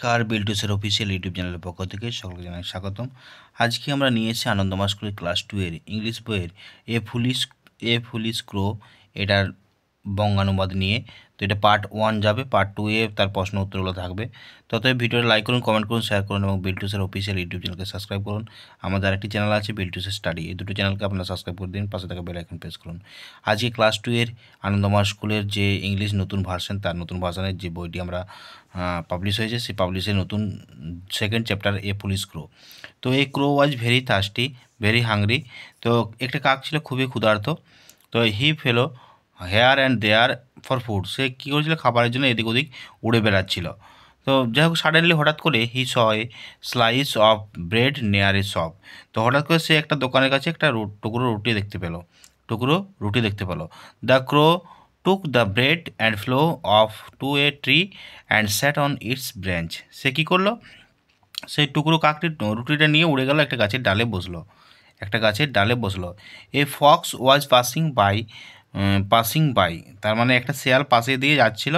কার বিল্টুসের official YouTube চ্যানেলের পক্ষ থেকে সকলকে জানাই স্বাগতম। আজকে আমরা নিয়ে এসেছি আনন্দমা স্কুলের ক্লাস 2 এর ইংলিশ বইয়ের এ ফুলিশ ক্রো এটার বঙ্গানুবাদ নিয়ে। তো এটা পার্ট 1 যাবে, পার্ট 2 এ তার প্রশ্ন উত্তরগুলো থাকবে। ততই ভিডিওটা লাইক করুন, কমেন্ট করুন, শেয়ার করুন এবং বিল্টুসের অফিসিয়াল ইউটিউব চ্যানেলকে সাবস্ক্রাইব করুন। আমাদের আরেকটি চ্যানেল আছে বিল্টুসের স্টাডি, এই দুটো চ্যানেলকে আপনারা সাবস্ক্রাইব করে দিন, পাশে থাকা বেল আইকন প্রেস করুন। আজকে ক্লাস 2 এর আনন্দমা স্কুলের যে ইংলিশ নতুন ভার্সন, তার নতুন ভার্সনের যে বইটি আমরা পাবলিশ হয়েছে, সেই পাবলিশের নতুন সেকেন্ড চ্যাপ্টার এ পুলিশ ক্রো। তো এই crow was very thirsty, very hungry. তো একটা কাক ছিল খুবই ক্ষুধার্ত। তো he flew here and there for food. সে কী করেছিল, খাবারের জন্য এদিক ওদিক উড়ে বেড়াচ্ছিল। তো যাই হোক, সাডেনলি হঠাৎ করে হি স এ স্লাইস অফ ব্রেড নেয়ার এ শপ। তো হঠাৎ করে সে একটা দোকানের কাছে একটা টুকরো রুটি দেখতে পেলো। The crow took the bread and flew off to a tree and sat on its branch. সে কী করলো, সেই টুকরো কাকটি রুটিটা নিয়ে উড়ে গেল, একটা গাছের ডালে বসলো। A fox was passing by, তার মানে একটা শেয়াল পাশে দিয়ে যাচ্ছিল।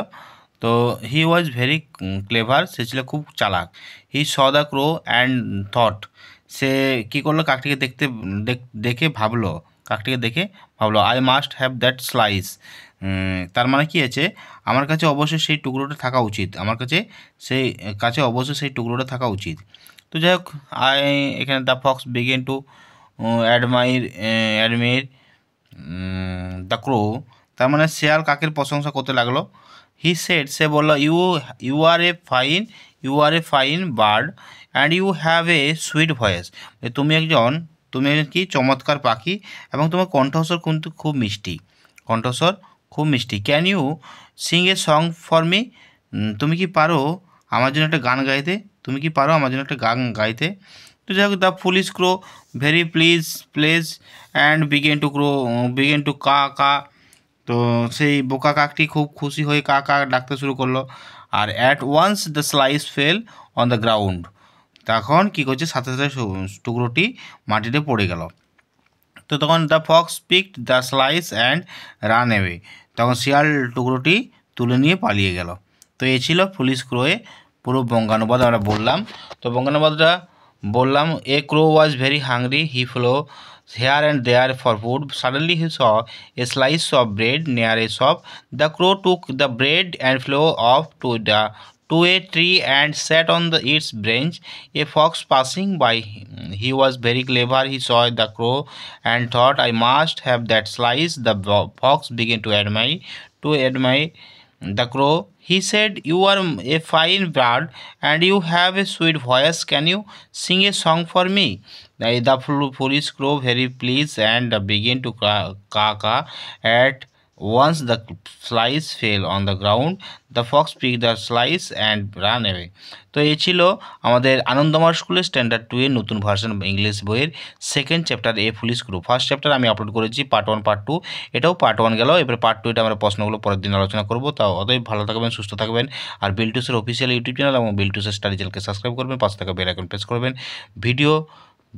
তো হি ওয়াজ ভেরি ক্লেভার, সে ছিল খুব চালাক। He saw the crow and thought, সে কী করলো, কাকটিকে দেখে ভাবলো I must have that slice. তার মানে কী আছে, আমার কাছে অবশ্যই সেই টুকরোটা থাকা উচিত। তো যাই হোক, এখানে the fox began to admire the crow, তার মানে শেয়াল কাকের প্রশংসা করতে লাগলো। হি সেড, সে বললো, you are a fine bird and you have a sweet voice. তুমি একজন কি চমৎকার পাখি এবং তোমার কণ্ঠস্বর কিন্তু খুব মিষ্টি। Can you sing a song for me, তুমি কি পারো আমার জন্য একটা গান গাইতে? তো যাই হোক, the foolish crow very pleased and begin to caw. তো সেই বোকা কাকটি খুব খুশি হয়ে কা ডাকতে শুরু করলো। আর at once the slice fell on the ground, তখন কী করছে, সাথে টুকরোটি মাটিতে পড়ে গেল। তো তখন the fox picked the slice and ran away, তখন শিয়াল টুকরোটি তুলে নিয়ে পালিয়ে গেল। তো এ ছিল পুলিশ ক্রোয়ে পুরো বঙ্গানুবাদ আমরা বললাম। তো বঙ্গানুবাদটা বললাম, a crow was very hungry, he flew here and there for food. Suddenly he saw a slice of bread near a shop. The crow took the bread and flew off to a tree and sat on its branch. A fox passing by, he was very clever. He saw the crow and thought, I must have that slice. The fox began to admire the crow. He said, you are a fine bird and you have a sweet voice. Can you sing a song for me? The foolish crow very pleased and began to caw. At once the slice fell on the ground. The fox picked the slice and ran away. তো এই ছিল আমাদের আনন্দমার স্কুলের standard 2 এর নতুন version English বইয়ের second chapter এ পুলিশ ক্রো। ফার্স্ট চ্যাপ্টার আমি আপলোড করেছি পার্ট 1 পার্ট 2, এটাও পার্ট 1 গেল। এবার পার্ট 2 এটা আমরা প্রশ্নগুলো পরের দিন আলোচনা করবো। তাও অতএব ভালো থাকবেন, সুস্থ থাকবেন। আর বিল্টুসের অফিসিয়াল ইউটিউব চ্যানেল এবং বিল্টুসের স্টাডি চ্যানেলকে সাবস্ক্রাইব করবেন, পাশে থাকা বেল আইকন প্রেস করবেন। ভিডিও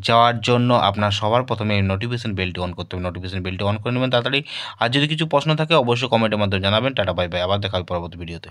যাওয়ার জন্য আপনার সবার প্রথমে নোটিফিকেশন বেলটি অন করতে হবে, নোটিফিকেশন বেলটি অন করে নেবেন তাড়াতাড়ি। আর যদি কিছু প্রশ্ন থাকে অবশ্যই কমেন্টের মাধ্যমে জানাবেন। টাটা বাই বাই, আবার দেখা হবে পরবর্তী ভিডিওতে।